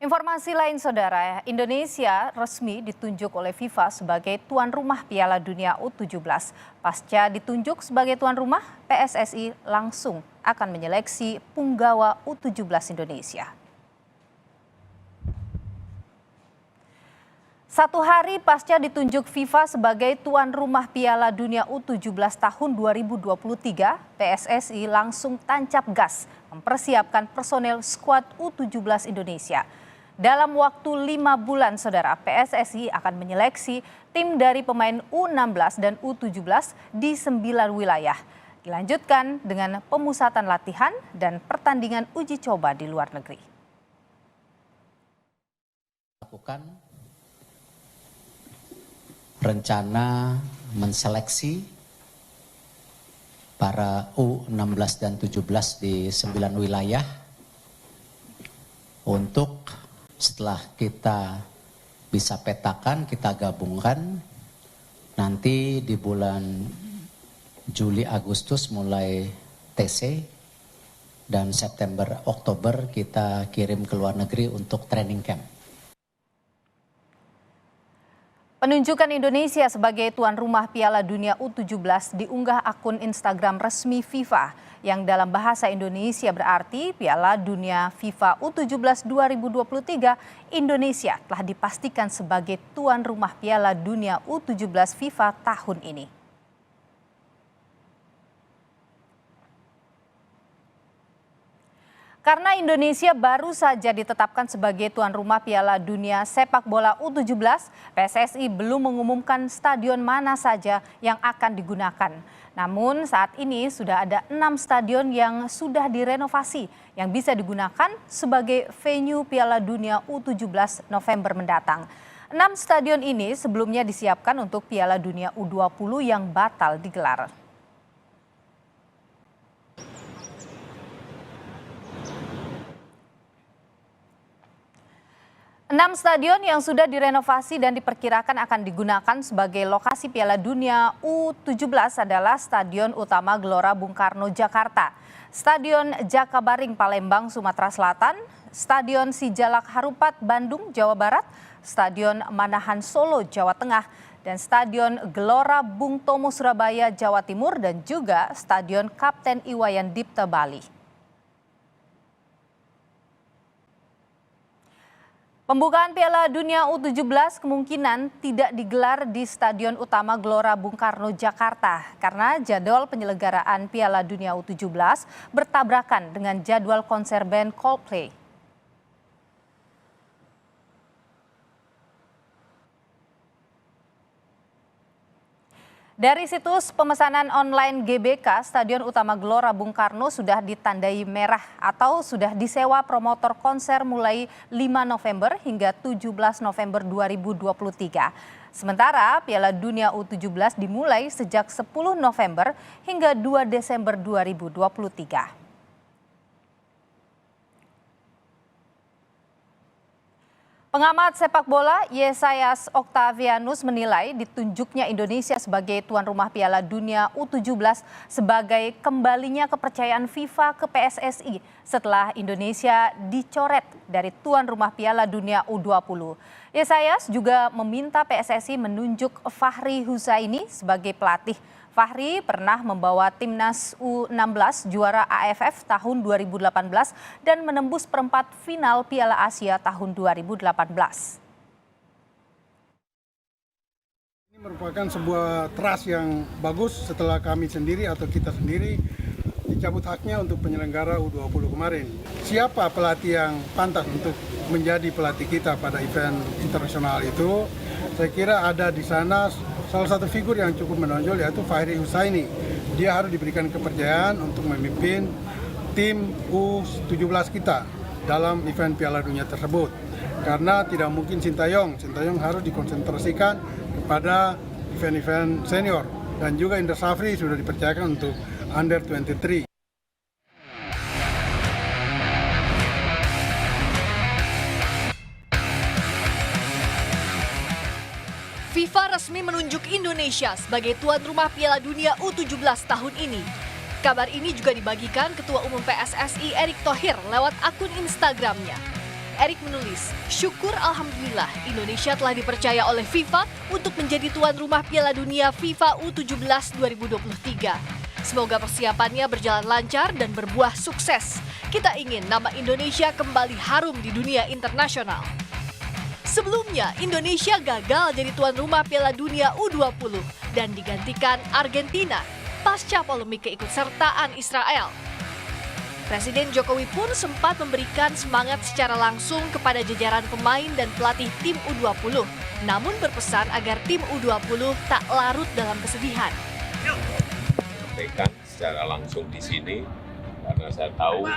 Informasi lain saudara, Indonesia resmi ditunjuk oleh FIFA sebagai tuan rumah Piala Dunia U17. Pasca ditunjuk sebagai tuan rumah, PSSI langsung akan menyeleksi punggawa U17 Indonesia. Satu hari pasca ditunjuk FIFA sebagai tuan rumah Piala Dunia U17 tahun 2023, PSSI langsung tancap gas mempersiapkan personel skuad U17 Indonesia. Dalam waktu 5 bulan, saudara, PSSI akan menyeleksi tim dari pemain U16 dan U17 di 9 wilayah. Dilanjutkan dengan pemusatan latihan dan pertandingan uji coba di luar negeri. Lakukan rencana menseleksi para U16 dan 17 di 9 wilayah untuk setelah kita bisa petakan, kita gabungkan, nanti di bulan Juli Agustus mulai TC dan September Oktober kita kirim ke luar negeri untuk training camp. Penunjukan Indonesia sebagai tuan rumah Piala Dunia U17 diunggah akun Instagram resmi FIFA yang dalam bahasa Indonesia berarti Piala Dunia FIFA U17 2023 Indonesia telah dipastikan sebagai tuan rumah Piala Dunia U17 FIFA tahun ini. Karena Indonesia baru saja ditetapkan sebagai tuan rumah Piala Dunia Sepak Bola U17, PSSI belum mengumumkan stadion mana saja yang akan digunakan. Namun saat ini sudah ada 6 stadion yang sudah direnovasi yang bisa digunakan sebagai venue Piala Dunia U17 November mendatang. 6 stadion ini sebelumnya disiapkan untuk Piala Dunia U20 yang batal digelar. 6 stadion yang sudah direnovasi dan diperkirakan akan digunakan sebagai lokasi Piala Dunia U17 adalah Stadion Utama Gelora Bung Karno Jakarta, Stadion Jakabaring Palembang Sumatera Selatan, Stadion Sijalak Harupat Bandung Jawa Barat, Stadion Manahan Solo Jawa Tengah, dan Stadion Gelora Bung Tomo Surabaya Jawa Timur dan juga Stadion Kapten Iwayan Dipta Bali. Pembukaan Piala Dunia U17 kemungkinan tidak digelar di Stadion Utama Gelora Bung Karno Jakarta karena jadwal penyelenggaraan Piala Dunia U17 bertabrakan dengan jadwal konser band Coldplay. Dari situs pemesanan online GBK, Stadion Utama Gelora Bung Karno sudah ditandai merah atau sudah disewa promotor konser mulai 5 November hingga 17 November 2023. Sementara Piala Dunia U17 dimulai sejak 10 November hingga 2 Desember 2023. Pengamat sepak bola Yesayas Octavianus menilai ditunjuknya Indonesia sebagai tuan rumah Piala Dunia U17 sebagai kembalinya kepercayaan FIFA ke PSSI setelah Indonesia dicoret dari tuan rumah Piala Dunia U20. Yesayas juga meminta PSSI menunjuk Fahri Husaini sebagai pelatih. Fahri pernah membawa timnas U16 juara AFF tahun 2018 dan menembus perempat final Piala Asia tahun 2018. Ini merupakan sebuah trust yang bagus setelah kami sendiri atau kita sendiri dicabut haknya untuk penyelenggara U20 kemarin. Siapa pelatih yang pantas untuk menjadi pelatih kita pada event internasional itu? Saya kira ada di sana salah satu figur yang cukup menonjol yaitu Fahri Husaini. Dia harus diberikan kepercayaan untuk memimpin tim U17 kita dalam event Piala Dunia tersebut. Karena tidak mungkin Sintayong harus dikonsentrasikan kepada event-event senior. Dan juga Indra Safri sudah dipercayakan untuk Under 23. FIFA resmi menunjuk Indonesia sebagai tuan rumah Piala Dunia U17 tahun ini. Kabar ini juga dibagikan Ketua Umum PSSI Erick Thohir lewat akun Instagramnya. Erik menulis, syukur alhamdulillah Indonesia telah dipercaya oleh FIFA untuk menjadi tuan rumah Piala Dunia FIFA U17 2023. Semoga persiapannya berjalan lancar dan berbuah sukses. Kita ingin nama Indonesia kembali harum di dunia internasional. Sebelumnya, Indonesia gagal jadi tuan rumah Piala Dunia U20 dan digantikan Argentina pasca polemik keikutsertaan Israel. Presiden Jokowi pun sempat memberikan semangat secara langsung kepada jajaran pemain dan pelatih tim U20, namun berpesan agar tim U20 tak larut dalam kesedihan. Sampaikan secara langsung di sini karena saya tahu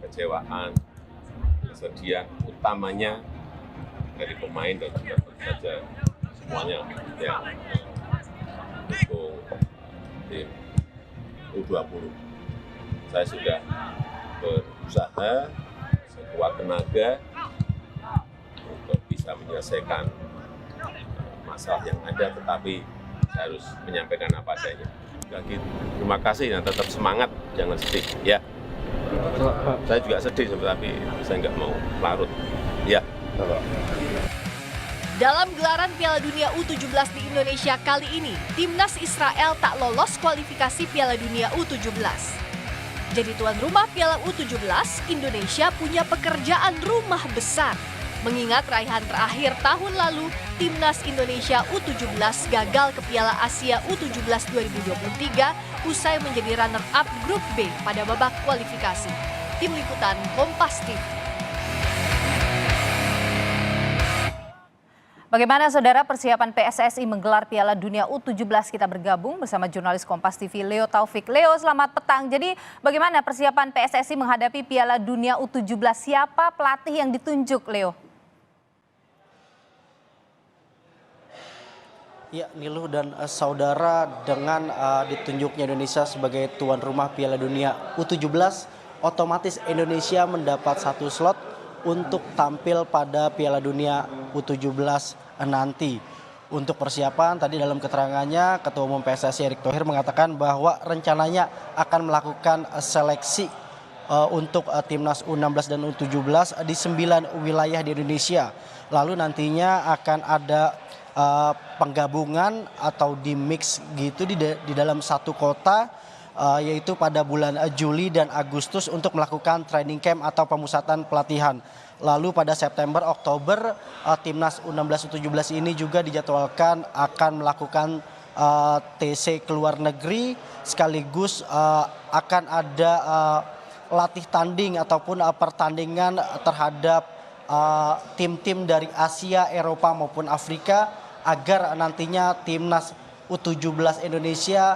kekecewaan, kesedihan utamanya dari pemain dan juga tentu saja semuanya yang mendukung tim U20. Saya sudah berusaha sekuat tenaga untuk bisa menyelesaikan masalah yang ada, tetapi saya harus menyampaikan apa adanya. Lagi terima kasih dan tetap semangat, jangan sedih ya. Saya juga sedih, tapi saya nggak mau larut. Ya. Dalam gelaran Piala Dunia U17 di Indonesia kali ini, timnas Israel tak lolos kualifikasi Piala Dunia U17. Jadi tuan rumah Piala U17, Indonesia punya pekerjaan rumah besar. Mengingat raihan terakhir tahun lalu, timnas Indonesia U17 gagal ke Piala Asia U17 2023 usai menjadi runner-up grup B pada babak kualifikasi. Tim Liputan Kompas TV. Bagaimana saudara persiapan PSSI menggelar Piala Dunia U17? Kita bergabung bersama jurnalis Kompas TV Leo Taufik. Leo, selamat petang. Jadi bagaimana persiapan PSSI menghadapi Piala Dunia U17? Siapa pelatih yang ditunjuk, Leo? Ya, Niluh dan saudara, dengan ditunjuknya Indonesia sebagai tuan rumah Piala Dunia U17, otomatis Indonesia mendapat satu slot untuk tampil pada Piala Dunia U17 nanti. Untuk persiapan, tadi dalam keterangannya Ketua Umum PSSI Erick Thohir mengatakan bahwa rencananya akan melakukan seleksi untuk timnas U16 dan U17 di 9 wilayah di Indonesia. Lalu nantinya akan ada penggabungan atau di mix gitu di dalam satu kota, yaitu pada bulan Juli dan Agustus untuk melakukan training camp atau pemusatan pelatihan. Lalu pada September, Oktober, timnas U16 U17 ini juga dijadwalkan akan melakukan TC ke luar negeri, sekaligus akan ada latih tanding ataupun pertandingan terhadap tim-tim dari Asia, Eropa maupun Afrika, agar nantinya timnas U17 Indonesia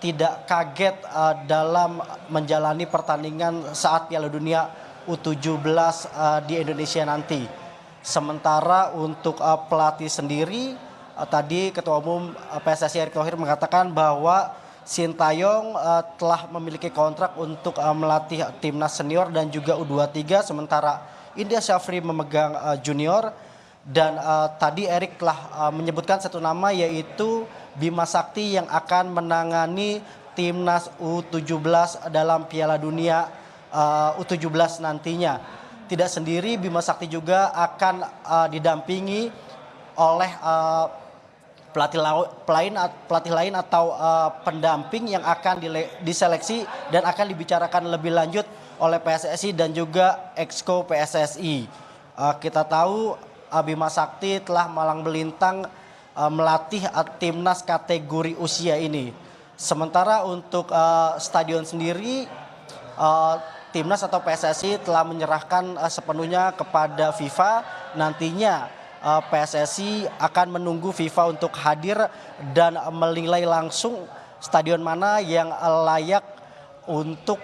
tidak kaget dalam menjalani pertandingan saat Piala Dunia U17 di Indonesia nanti. Sementara untuk pelatih sendiri, tadi Ketua Umum PSSI Erick Thohir mengatakan bahwa Sintayong telah memiliki kontrak untuk melatih timnas senior dan juga U23, sementara Indra Syafri memegang junior. Dan tadi Erik telah menyebutkan satu nama, yaitu Bima Sakti yang akan menangani timnas U17 dalam Piala Dunia U17 nantinya. Tidak sendiri, Bima Sakti juga akan didampingi oleh pelatih lain atau pendamping yang akan diseleksi dan akan dibicarakan lebih lanjut oleh PSSI dan juga Exco PSSI. Kita tahu Bima Sakti telah malang melintang melatih timnas kategori usia ini. Sementara untuk stadion sendiri, timnas atau PSSI telah menyerahkan sepenuhnya kepada FIFA. Nantinya PSSI akan menunggu FIFA untuk hadir dan menilai langsung stadion mana yang layak untuk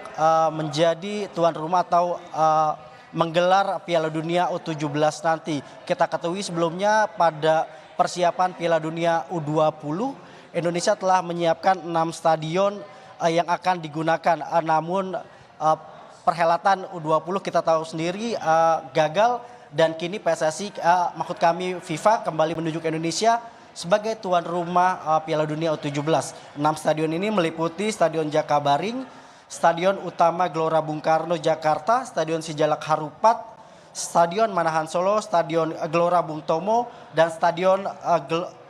menjadi tuan rumah atau menggelar Piala Dunia U17 nanti. Kita ketahui sebelumnya pada persiapan Piala Dunia U20, Indonesia telah menyiapkan 6 stadion yang akan digunakan. Namun perhelatan U20 kita tahu sendiri gagal, dan kini PSSI, maksud kami FIFA, kembali menunjuk Indonesia sebagai tuan rumah Piala Dunia U17. 6 stadion ini meliputi Stadion Jakabaring, Stadion Utama Gelora Bung Karno Jakarta, Stadion Sijalak Harupat, Stadion Manahan Solo, Stadion Gelora Bung Tomo, dan Stadion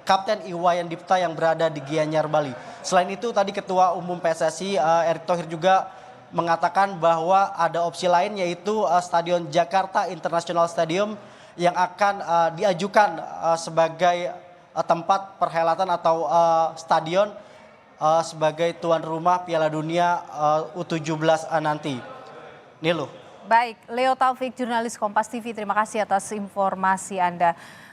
Kapten Iwayan Dipta yang berada di Gianyar, Bali. Selain itu tadi Ketua Umum PSSI Erick Thohir juga mengatakan bahwa ada opsi lain yaitu Stadion Jakarta International Stadium yang akan diajukan sebagai tempat perhelatan atau stadion sebagai tuan rumah Piala Dunia U17 nanti. Nilu. Baik, Leo Taufik, jurnalis Kompas TV, terima kasih atas informasi Anda.